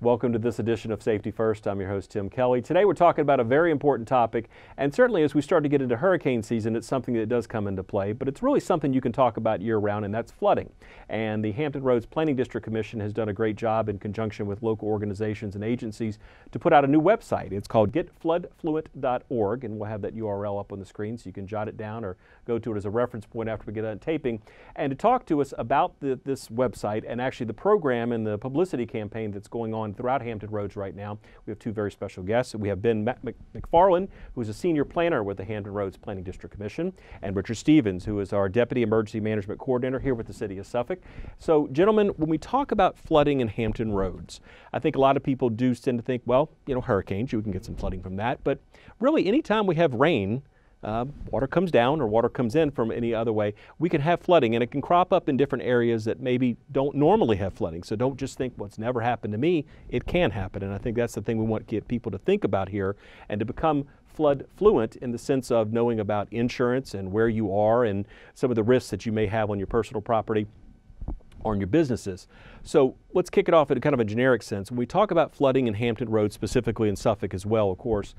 Welcome to this edition of Safety First. I'm your host, Tim Kelly. Today we're talking about a very important topic, and certainly as we start to get into hurricane season, it's something that does come into play, but it's really something you can talk about year-round, and that's flooding. And the Hampton Roads Planning District Commission has done a great job in conjunction with local organizations and agencies to put out a new website. It's called getfloodfluent.org, and we'll have that URL up on the screen so you can jot it down or go to it as a reference point after we get done taping. And to talk to us about this website and actually the program and the publicity campaign that's going on throughout Hampton Roads right now, we have two very special guests. We have Ben McFarland, who is a senior planner with the Hampton Roads Planning District Commission, and Richard Stevens, who is our Deputy Emergency Management Coordinator here with the City of Suffolk. So, gentlemen, when we talk about flooding in Hampton Roads, I think a lot of people do tend to think, well, you know, hurricanes, you can get some flooding from that, but really anytime we have rain, water comes down or water comes in from any other way, we can have flooding, and it can crop up in different areas that maybe don't normally have flooding. So don't just think, well, it's never happened to me. It can happen, and I think that's the thing we want to get people to think about here and to become flood fluent in the sense of knowing about insurance and where you are and some of the risks that you may have on your personal property or in your businesses. So let's kick it off in kind of a generic sense. When we talk about flooding in Hampton Roads, specifically in Suffolk as well, of course,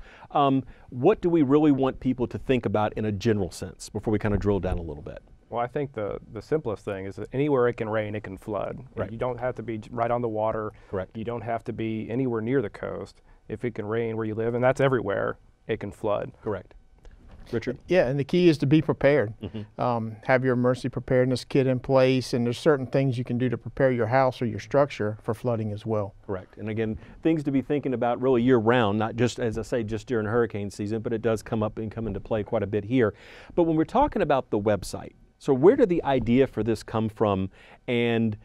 what do we really want people to think about in a general sense before we kind of drill down a little bit? Well, I think the simplest thing is that anywhere it can rain, it can flood. Right. You don't have to be right on the water. Correct. You don't have to be anywhere near the coast. If it can rain where you live, and that's everywhere, it can flood. Correct. Richard? Yeah, and the key is to be prepared. Have your emergency preparedness kit in place, and there's certain things you can do to prepare your house or your structure for flooding as well. Correct. And again, things to be thinking about really year-round, not just, as I say, just during hurricane season, but it does come up and come into play quite a bit here. But when we're talking about the website, so where did the idea for this come from, and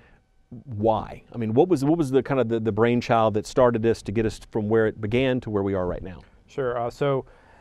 why? I mean, what was the kind of the brainchild that started this to get us from where it began to where we are right now? Sure.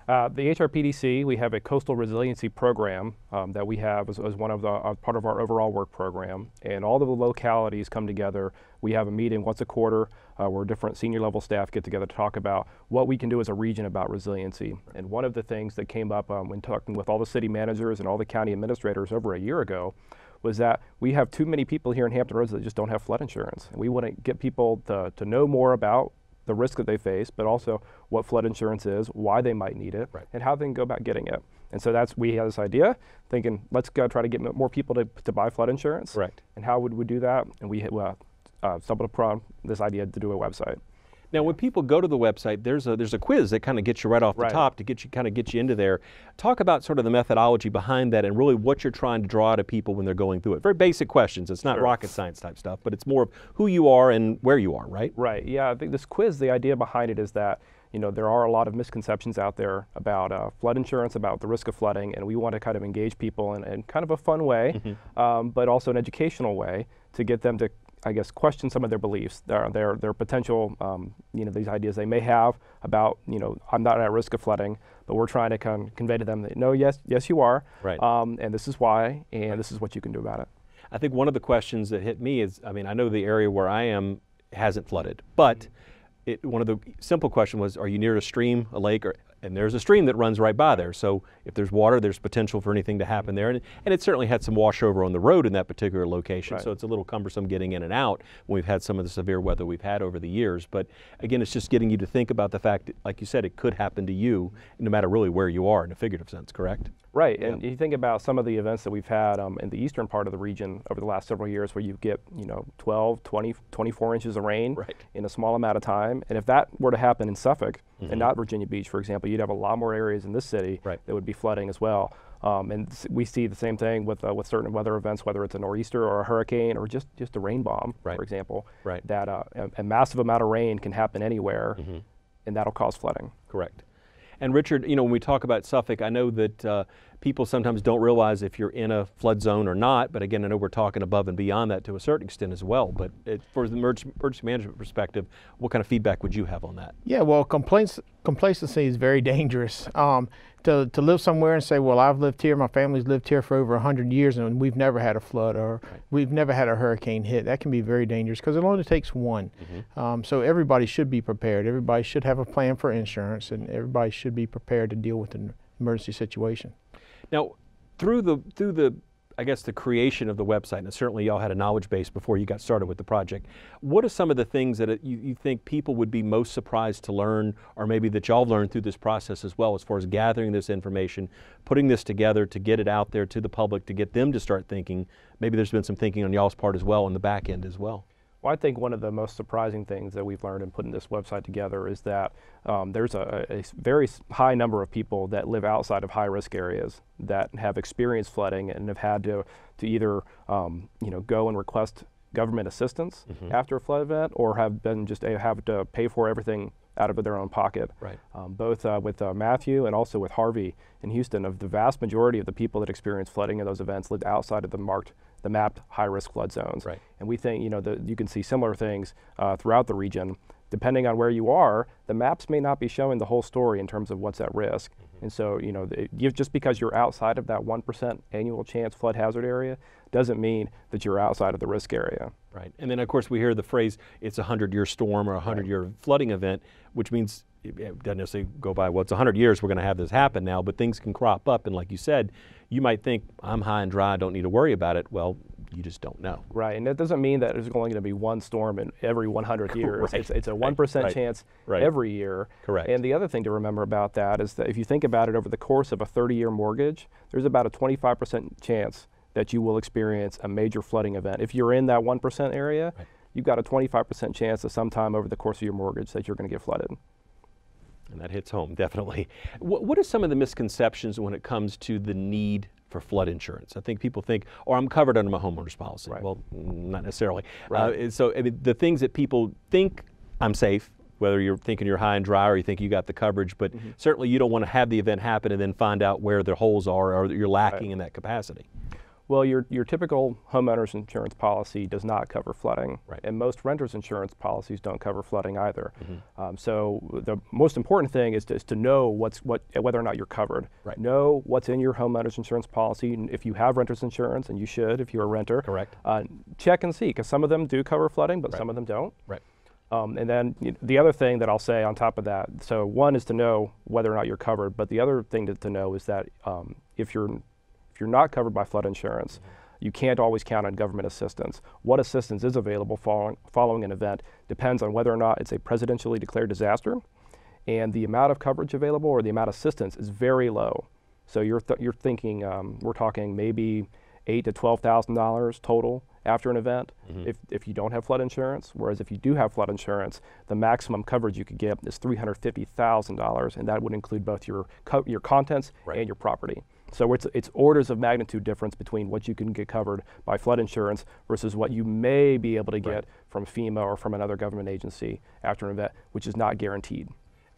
The HRPDC, we have a coastal resiliency program that we have as one of the part of our overall work program, and all of the localities come together. We have a meeting once a quarter where different senior level staff get together to talk about what we can do as a region about resiliency. And one of the things that came up when talking with all the city managers and all the county administrators over a year ago was that we have too many people here in Hampton Roads that just don't have flood insurance. And we want to get people to know more about the risk that they face, but also what flood insurance is, why they might need it, right, and how they can go about getting it. And so we had this idea, thinking, let's go try to get more people to buy flood insurance. Correct. And how would we do that? And we stumbled upon this idea to do a website. Now, when people go to the website, there's a quiz that kind of gets you right off the top to get you into there. Talk about sort of the methodology behind that and really what you're trying to draw out of people when they're going through it. Very basic questions. It's not rocket science type stuff, but it's more of who you are and where you are, right? Right. Yeah. I think this quiz, the idea behind it is that there are a lot of misconceptions out there about flood insurance, about the risk of flooding, and we want to kind of engage people in kind of a fun way, but also an educational way to get them to, I guess, question some of their beliefs, their potential, these ideas they may have about, I'm not at risk of flooding, but we're trying to kind of convey to them that, no, yes, you are, right, and this is why, and this is what you can do about it. I think one of the questions that hit me is, I mean, I know the area where I am hasn't flooded, but one of the simple questions was, are you near a stream, a lake, and there's a stream that runs right by there. So if there's water, there's potential for anything to happen there. And it certainly had some washover on the road in that particular location. Right. So it's a little cumbersome getting in and out when we've had some of the severe weather we've had over the years. But again, it's just getting you to think about the fact that, like you said, it could happen to you no matter really where you are in a figurative sense, correct? Right, and you think about some of the events that we've had in the eastern part of the region over the last several years where you get, 12, 20, 24 inches of rain in a small amount of time. And if that were to happen in Suffolk and not Virginia Beach, for example, you'd have a lot more areas in this city that would be flooding as well. And we see the same thing with certain weather events, whether it's a nor'easter or a hurricane or just a rain bomb, for example, that a massive amount of rain can happen anywhere, and that'll cause flooding. Correct. And Richard, when we talk about Suffolk, I know that people sometimes don't realize if you're in a flood zone or not, but again, I know we're talking above and beyond that to a certain extent as well. But for the emergency management perspective, what kind of feedback would you have on that? Yeah, well, complacency is very dangerous. To live somewhere and say, well, I've lived here, my family's lived here for over 100 years, and we've never had a flood or we've never had a hurricane hit, that can be very dangerous because it only takes one. So everybody should be prepared. Everybody should have a plan for insurance, and everybody should be prepared to deal with an emergency situation. Now, through the I guess, the creation of the website, and certainly y'all had a knowledge base before you got started with the project. What are some of the things that you think people would be most surprised to learn, or maybe that y'all learned through this process as well, as far as gathering this information, putting this together to get it out there to the public, to get them to start thinking? Maybe there's been some thinking on y'all's part as well, on the back end as well. Well, I think one of the most surprising things that we've learned in putting this website together is that there's a very high number of people that live outside of high-risk areas that have experienced flooding and have had to either go and request government assistance after a flood event, or have been just have to pay for everything out of their own pocket. Right. Both with Matthew and also with Harvey in Houston, of the vast majority of the people that experienced flooding in those events lived outside of the mapped high-risk flood zones. Right. And we think you can see similar things throughout the region. Depending on where you are, the maps may not be showing the whole story in terms of what's at risk. And so, just because you're outside of that 1% annual chance flood hazard area doesn't mean that you're outside of the risk area. Right. And then, of course, we hear the phrase, it's a 100-year storm or a 100-year flooding event, which means it doesn't necessarily go by, well, it's 100 years we're going to have this happen now, but things can crop up. And like you said, you might think, I'm high and dry, I don't need to worry about it. Well, you just don't know. Right, and that doesn't mean that there's only going to be one storm in every 100 years. Right. It's a 1% chance every year. Correct. And the other thing to remember about that is that if you think about it over the course of a 30-year mortgage, there's about a 25% chance that you will experience a major flooding event. If you're in that 1% area, you've got a 25% chance that sometime over the course of your mortgage that you're going to get flooded. And that hits home, definitely. What are some of the misconceptions when it comes to the need for flood insurance? I think people think, oh, I'm covered under my homeowner's policy. Right. Well, not necessarily. Right. So I mean, the things that people think, I'm safe, whether you're thinking you're high and dry or you think you got the coverage, but certainly you don't want to have the event happen and then find out where the holes are or that you're lacking in that capacity. Well, your typical homeowner's insurance policy does not cover flooding, and most renter's insurance policies don't cover flooding either. So the most important thing is to know whether or not you're covered. Right. Know what's in your homeowner's insurance policy. And if you have renter's insurance, and you should if you're a renter, correct. Check and see, because some of them do cover flooding, but some of them don't. Right. And then the other thing that I'll say on top of that, so one is to know whether or not you're covered, but the other thing to know is that if you're not covered by flood insurance, you can't always count on government assistance. What assistance is available following an event depends on whether or not it's a presidentially declared disaster, and the amount of coverage available or the amount of assistance is very low. So you're thinking, we're talking maybe $8,000 to $12,000 total after an event if you don't have flood insurance, whereas if you do have flood insurance, the maximum coverage you could get is $350,000, and that would include both your contents and your property. So it's orders of magnitude difference between what you can get covered by flood insurance versus what you may be able to get from FEMA or from another government agency after an event, which is not guaranteed.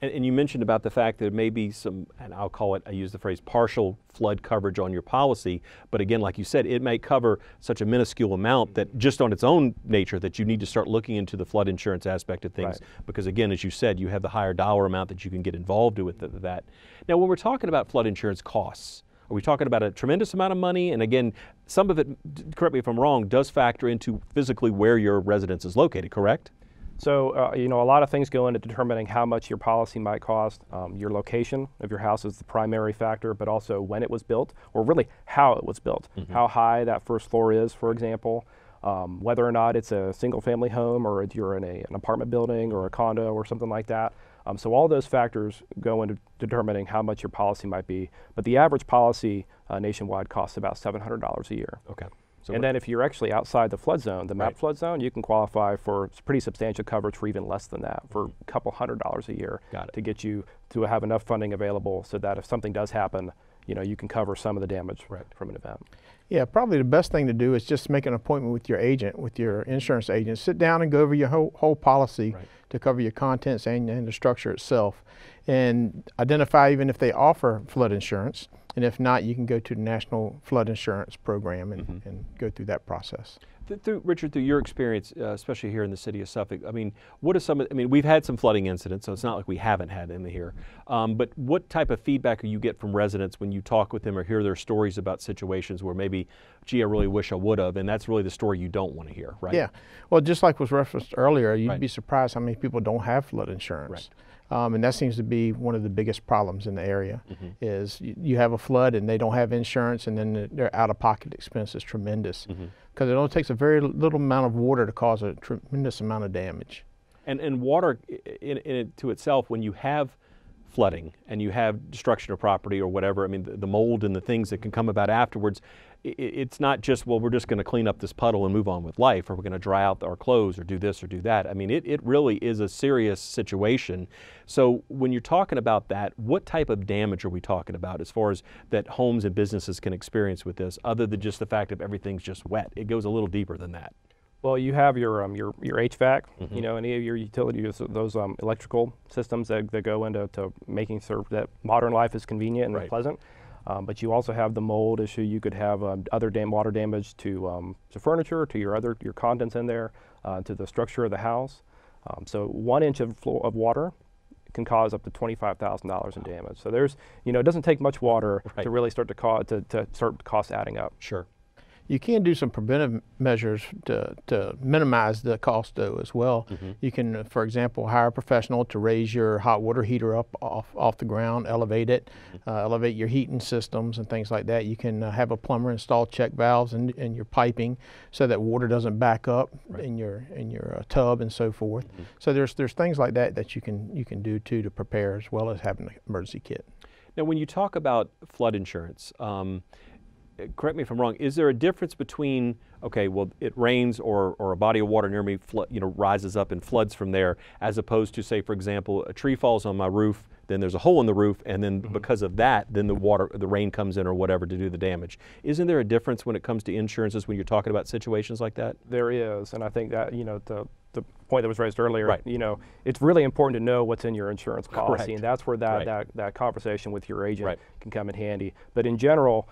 And you mentioned about the fact that there may be some, and I'll call it, I use the phrase partial flood coverage on your policy, but again, like you said, it may cover such a minuscule amount that just on its own nature that you need to start looking into the flood insurance aspect of things, because again, as you said, you have the higher dollar amount that you can get involved with that. Now, when we're talking about flood insurance costs, are we talking about a tremendous amount of money? And again, some of it, correct me if I'm wrong, does factor into physically where your residence is located, correct? So, a lot of things go into determining how much your policy might cost. Your location of your house is the primary factor, but also when it was built, or really how it was built. How high that first floor is, for example. Whether or not it's a single-family home, or if you're in an apartment building or a condo or something like that. So all those factors go into determining how much your policy might be. But the average policy nationwide costs about $700 a year. Okay. And then if you're actually outside the flood zone, the map flood zone, you can qualify for pretty substantial coverage for even less than that, for a couple $100 a year to get you to have enough funding available so that if something does happen, you can cover some of the damage from an event. Yeah, probably the best thing to do is just make an appointment with your agent, with your insurance agent. Sit down and go over your whole policy to cover your contents and the structure itself, and identify even if they offer flood insurance. And if not, you can go to the National Flood Insurance Program and go through that process. Richard, through your experience, especially here in the city of Suffolk, I mean, what are some, we've had some flooding incidents, so it's not like we haven't had them here. But what type of feedback do you get from residents when you talk with them or hear their stories about situations where maybe, gee, I really wish I would have, and that's really the story you don't want to hear, right? Yeah. Well, just like was referenced earlier, you'd be surprised how many people don't have flood insurance. And that seems to be one of the biggest problems in the area. Is you have a flood and they don't have insurance, and then their out-of-pocket expense is tremendous, because it only takes a very little amount of water to cause a tremendous amount of damage. And water in it to itself, when you have flooding and you have destruction of property or whatever, I mean, the mold and the things that can come about afterwards, it's not just, well, we're just going to clean up this puddle and move on with life, or we're going to dry out our clothes or do this or do that. I mean, it really is a serious situation. So when you're talking about that, what type of damage are we talking about as far as that homes and businesses can experience with this, other than just the fact that everything's just wet? It goes a little deeper than that. Well, you have your HVAC, you know, any of your utilities, those electrical systems that go into making sure that modern life is convenient and pleasant. But you also have the mold issue. You could have other water damage to furniture, to your contents in there, to the structure of the house. So 1 inch of water can cause up to $25,000 in damage. So there's, you know, it doesn't take much water to really start to start costs adding up. Sure. You can do some preventive measures to minimize the cost, though, as well. You can, for example, hire a professional to raise your hot water heater up off the ground, elevate it, elevate your heating systems and things like that. You can have a plumber install check valves in your piping so that water doesn't back up in your tub and so forth. So there's things like that you can do too to prepare, as well as having an emergency kit. Now, when you talk about flood insurance, correct me if I'm wrong, is there a difference between, okay, well, it rains or a body of water near me rises up and floods from there, as opposed to, say, for example, a tree falls on my roof, then there's a hole in the roof, and then because of that, then the rain comes in or whatever to do the damage. Isn't there a difference when it comes to insurances when you're talking about situations like that? There is, and I think that, you know, the point that was raised earlier, you know, it's really important to know what's in your insurance policy, and that's where that conversation with your agent can come in handy. But in general,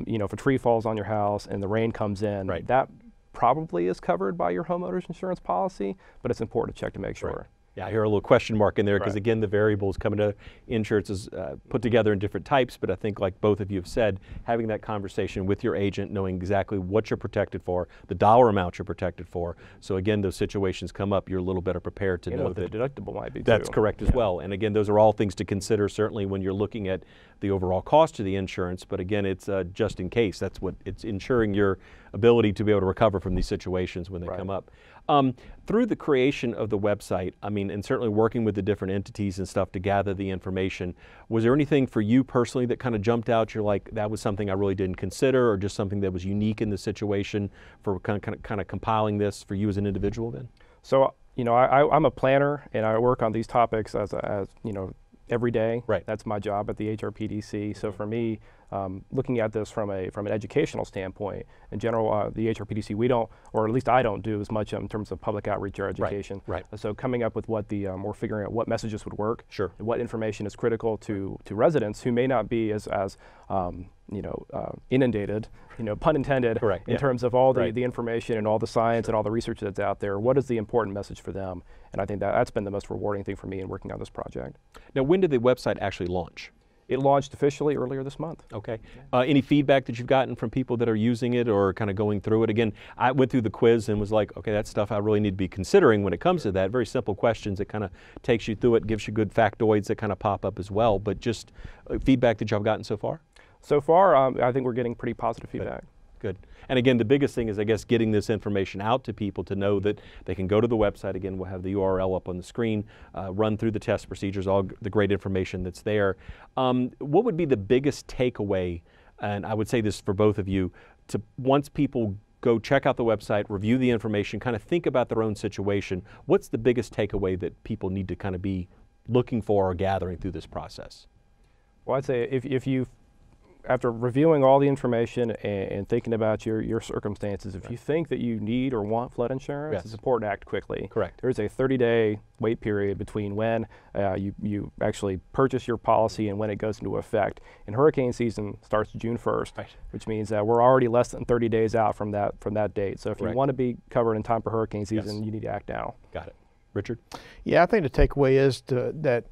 you know, if a tree falls on your house and the rain comes in, that probably is covered by your homeowner's insurance policy, but it's important to check to make sure. Yeah, I hear a little question mark in there because, again, the variables coming to insurance is put together in different types, but I think, like both of you have said, having that conversation with your agent, knowing exactly what you're protected for, the dollar amount you're protected for, so again, those situations come up, you're a little better prepared to know what that the deductible might be. That's correct as well. And again, those are all things to consider, certainly when you're looking at the overall cost of the insurance, but again, it's just in case. That's what it's ensuring your ability to be able to recover from these situations when they come up. Through the creation of the website, I mean, and certainly working with the different entities and stuff to gather the information, was there anything for you personally that kind of jumped out? You're like, that was something I really didn't consider, or just something that was unique in the situation for kind of compiling this for you as an individual then? So, you know, I'm a planner, and I work on these topics as you know, every day. That's my job at the HRPDC. So for me, looking at this from an educational standpoint, in general, the HRPDC, we don't, or at least I don't do as much in terms of public outreach or education. So coming up with what we're figuring out what messages would work, and what information is critical to residents who may not be as you know, inundated, you know, pun intended, in terms of all the information and all the science and all the research that's out there. What is the important message for them? And I think that's been the most rewarding thing for me in working on this project. Now, when did the website actually launch? It launched officially earlier this month. Okay. Any feedback that you've gotten from people that are using it or kind of going through it? Again, I went through the quiz and was like, okay, that's stuff I really need to be considering when it comes to that. Very simple questions that kind of takes you through it, gives you good factoids that kind of pop up as well. But just feedback that y'all gotten so far? So far, I think we're getting pretty positive feedback. Good. And again, the biggest thing is, I guess, getting this information out to people to know that they can go to the website. Again, we'll have the URL up on the screen, run through the test procedures, all the great information that's there. What would be the biggest takeaway, and I would say this for both of you, to once people go check out the website, review the information, kind of think about their own situation, what's the biggest takeaway that people need to kind of be looking for or gathering through this process? Well, I'd say if you, after reviewing all the information and thinking about your circumstances, if you think that you need or want flood insurance, it's important to act quickly. There's a 30-day wait period between when you actually purchase your policy and when it goes into effect. And hurricane season starts June 1st, which means that we're already less than 30 days out from that date. So if you want to be covered in time for hurricane season, you need to act now. Got it. Richard? Yeah, I think the takeaway is that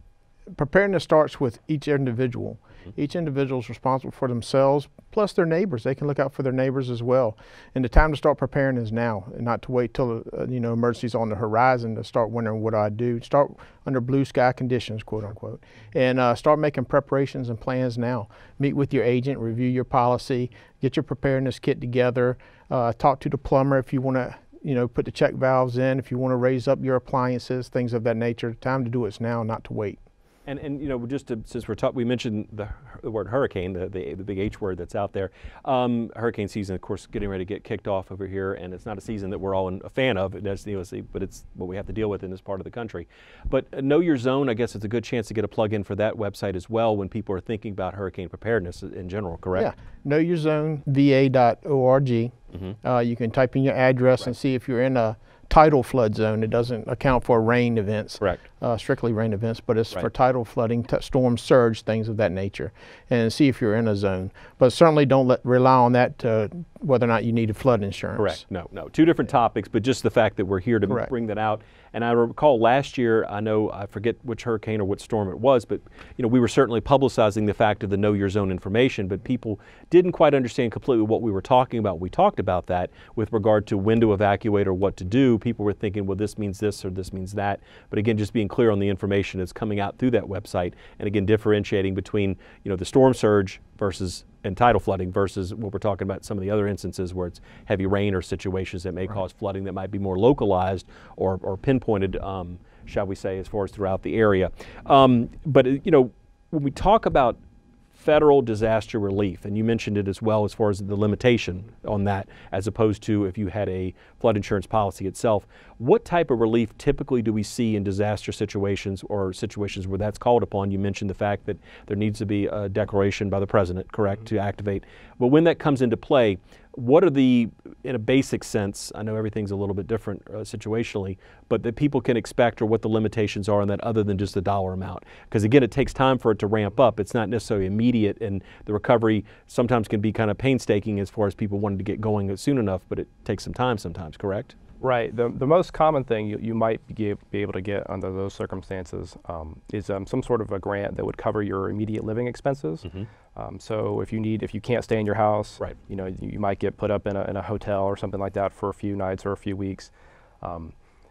preparedness starts with each individual. Each individual is responsible for themselves, plus their neighbors. They can look out for their neighbors as well. And the time to start preparing is now, and not to wait till emergency's on the horizon to start wondering what do I do. Start under blue sky conditions, quote unquote, and start making preparations and plans now. Meet with your agent, review your policy, get your preparedness kit together. Talk to the plumber if you want to, put the check valves in. If you want to raise up your appliances, things of that nature. The time to do it's now, not to wait. And since we mentioned the word hurricane, the big H word that's out there. Hurricane season, of course, getting ready to get kicked off over here, and it's not a season that we're all a fan of, but it's what we have to deal with in this part of the country. But Know Your Zone, I guess it's a good chance to get a plug-in for that website as well when people are thinking about hurricane preparedness in general, correct? Yeah, knowyourzoneva.org. You can type in your address and see if you're in a tidal flood zone. It doesn't account for rain events, correct? Strictly rain events, but it's for tidal flooding, storm surge, things of that nature, and see if you're in a zone. But certainly don't rely on that to whether or not you need flood insurance. Correct. No. Two different topics, but just the fact that we're here to bring that out. And I recall last year, I forget which hurricane or which storm it was, but we were certainly publicizing the fact of the Know Your Zone information, but people didn't quite understand completely what we were talking about. We talked about that with regard to when to evacuate or what to do. People were thinking, well, this means this or this means that. But again, just being clear on the information that's coming out through that website, and again, differentiating between the storm surge and tidal flooding versus what we're talking about, some of the other instances where it's heavy rain or situations that may cause flooding that might be more localized or pinpointed, shall we say, as far as throughout the area. But when we talk about federal disaster relief, and you mentioned it as well as far as the limitation on that, as opposed to if you had a flood insurance policy itself, what type of relief typically do we see in disaster situations or situations where that's called upon? You mentioned the fact that there needs to be a declaration by the president, correct, to activate. But when that comes into play, what are in a basic sense, I know everything's a little bit different situationally, but that people can expect, or what the limitations are on that other than just the dollar amount? Because again, it takes time for it to ramp up. It's not necessarily immediate, and the recovery sometimes can be kind of painstaking as far as people wanting to get going soon enough, but it takes some time sometimes, correct? Right. The most common thing you might be able to get under those circumstances is some sort of a grant that would cover your immediate living expenses. So if you can't stay in your house, you might get put up in a hotel or something like that for a few nights or a few weeks.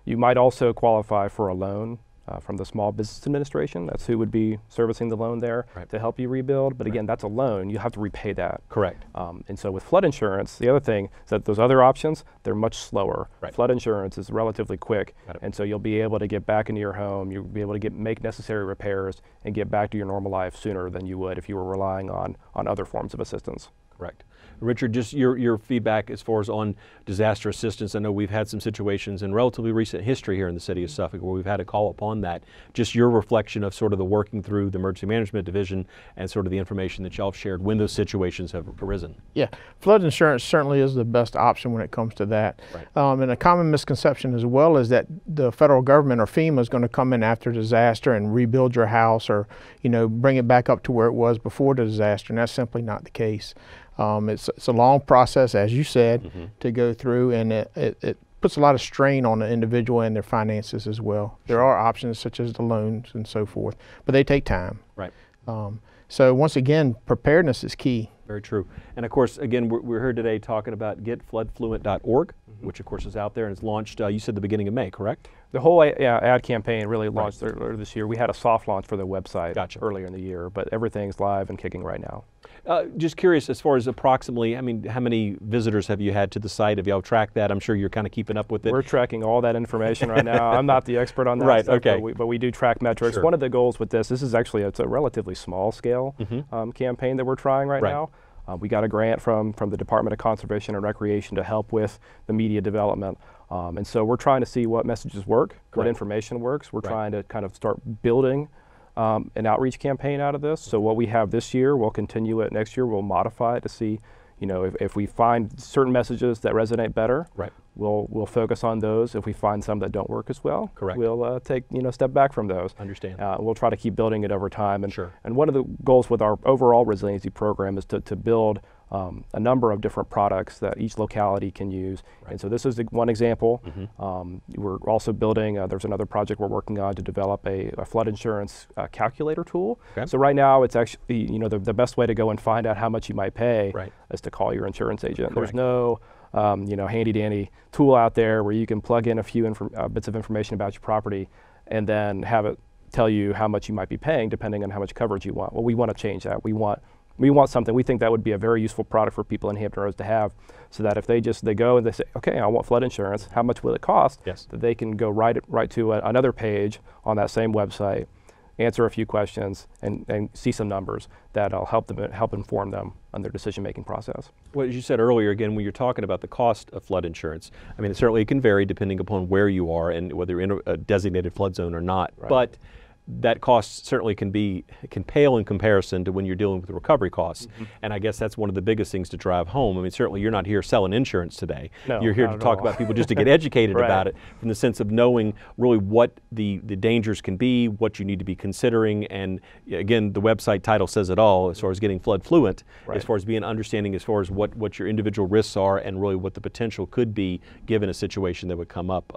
You might also qualify for a loan from the Small Business Administration. That's who would be servicing the loan there to help you rebuild. But again, that's a loan. You have to repay that. Correct. And so with flood insurance, the other thing is that those other options, they're much slower. Flood insurance is relatively quick. And so you'll be able to get back into your home. You'll be able to make necessary repairs and get back to your normal life sooner than you would if you were relying on other forms of assistance. Correct. Richard, just your feedback as far as on disaster assistance. I know we've had some situations in relatively recent history here in the city of Suffolk where we've had to call upon that. Just your reflection of sort of the working through the Emergency Management Division and sort of the information that y'all have shared when those situations have arisen. Yeah, flood insurance certainly is the best option when it comes to that. And a common misconception as well is that the federal government or FEMA is going to come in after disaster and rebuild your house or bring it back up to where it was before the disaster, and that's simply not the case. It's a long process, as you said, to go through, and it puts a lot of strain on the individual and their finances as well. There are options such as the loans and so forth, but they take time. So once again, preparedness is key. Very true. And of course, again, we're here today talking about getfloodfluent.org, which of course is out there and is launched, you said the beginning of May, correct? The whole ad campaign really launched earlier this year. We had a soft launch for the website earlier in the year, but everything's live and kicking right now. Just curious, as far as approximately, how many visitors have you had to the site? Have y'all tracked that? I'm sure you're kind of keeping up with it. We're tracking all that information right now. I'm not the expert on that stuff, but we do track metrics. One of the goals with this is actually, it's a relatively small scale campaign that we're trying right now. We got a grant from the Department of Conservation and Recreation to help with the media development. And so we're trying to see what messages work, what information works. We're trying to kind of start building an outreach campaign out of this. So what we have this year, we'll continue it next year. We'll modify it to see, if we find certain messages that resonate better, we'll focus on those. If we find some that don't work as well, correct, we'll take step back from those. Understand. We'll try to keep building it over time. And sure. And one of the goals with our overall resiliency program is to build a number of different products that each locality can use. Right. And so this is one example. We're also building, there's another project we're working on to develop a flood insurance calculator tool. Okay. So right now it's actually, the best way to go and find out how much you might pay is to call your insurance agent. Correct. There's no handy dandy tool out there where you can plug in a few bits of information about your property and then have it tell you how much you might be paying depending on how much coverage you want. Well, we want to change that. We want something. We think that would be a very useful product for people in Hampton Roads to have, so that if they go and they say, okay, I want flood insurance, how much will it cost? Yes. That they can go right to another page on that same website, answer a few questions, and see some numbers that'll help inform them on their decision-making process. Well, as you said earlier, again, when you're talking about the cost of flood insurance, I mean, certainly it can vary depending upon where you are and whether you're in a designated flood zone or not. Right. But that cost certainly can pale in comparison to when you're dealing with the recovery costs. And I guess that's one of the biggest things to drive home. I mean, certainly you're not here selling insurance today. No, you're here to talk about people just to get educated about it, from the sense of knowing really what the dangers can be, what you need to be considering. And again, the website title says it all as far as getting flood fluent, as far as being understanding as far as what your individual risks are and really what the potential could be given a situation that would come up.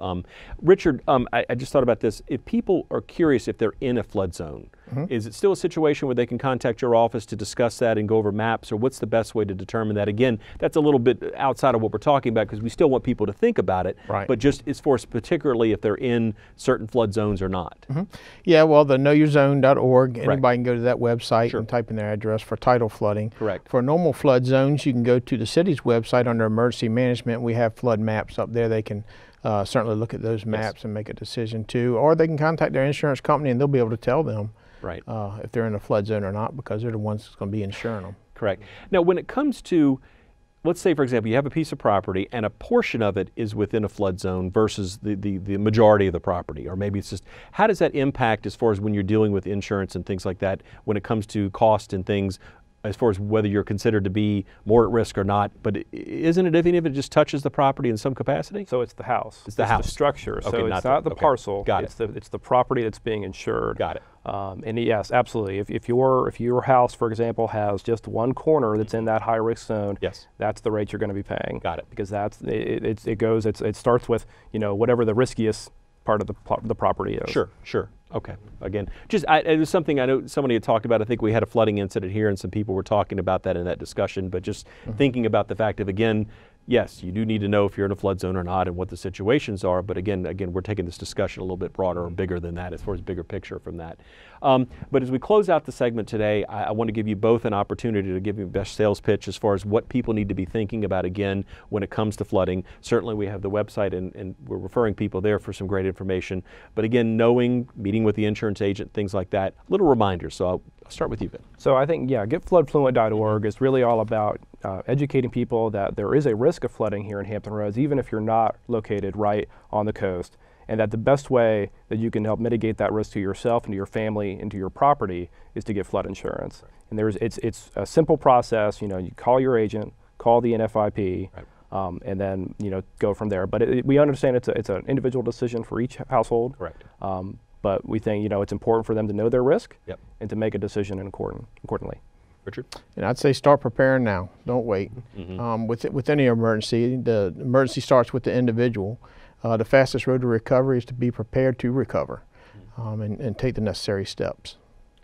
Richard, I just thought about this. If people are curious if they're in a flood zone, is it still a situation where they can contact your office to discuss that and go over maps, or what's the best way to determine that? Again, that's a little bit outside of what we're talking about because we still want people to think about it, but just as far as particularly if they're in certain flood zones or not. Yeah, well, the knowyourzone.org, anybody can go to that website and type in their address for tidal flooding. Correct. For normal flood zones, you can go to the city's website under emergency management. We have flood maps up there. They can certainly look at those maps and make a decision too, or they can contact their insurance company and they'll be able to tell them if they're in a flood zone or not, because they're the ones that's going to be insuring them. Correct. Now, when it comes to, let's say, for example, you have a piece of property and a portion of it is within a flood zone versus the majority of the property, or maybe it's just, how does that impact as far as when you're dealing with insurance and things like that when it comes to cost and things, as far as whether you're considered to be more at risk or not? But isn't it, even if it just touches the property in some capacity? So it's the house. It's the house. The structure. Okay, so it's not the parcel. Got it. It's the property that's being insured. Got it. And yes, absolutely. If your house, for example, has just one corner that's in that high risk zone, that's the rate you're going to be paying. Got it. Because it starts with whatever the riskiest part of the property is. Sure. Okay. Again, it was something I know somebody had talked about. I think we had a flooding incident here and some people were talking about that in that discussion, but just thinking about the fact of, again, yes, you do need to know if you're in a flood zone or not and what the situations are, but again, we're taking this discussion a little bit broader or bigger than that as far as bigger picture from that. But as we close out the segment today, I want to give you both an opportunity to give you the best sales pitch as far as what people need to be thinking about, again, when it comes to flooding. Certainly we have the website and we're referring people there for some great information. But again, meeting with the insurance agent, things like that, little reminders. So I'll start with you, Ben. So I think, getfloodfluent.org is really all about educating people that there is a risk of flooding here in Hampton Roads, even if you're not located right on the coast, and that the best way that you can help mitigate that risk to yourself and to your family and to your property is to get flood insurance. And it's a simple process. You call your agent, call the NFIP, and then go from there. But we understand it's an individual decision for each household. Correct. But we think it's important for them to know their risk and to make a decision accordingly. Richard? And I'd say start preparing now. Don't wait. With any emergency, the emergency starts with the individual. The fastest road to recovery is to be prepared to recover and take the necessary steps.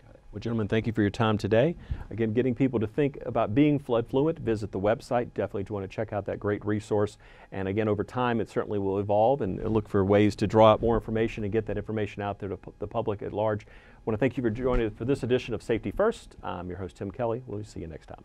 Got it. Well, gentlemen, thank you for your time today. Again, getting people to think about being flood fluent, visit the website. Definitely want to check out that great resource. And again, over time, it certainly will evolve and look for ways to draw out more information and get that information out there to the public at large. I want to thank you for joining us for this edition of Safety First. I'm your host, Tim Kelly. We'll see you next time.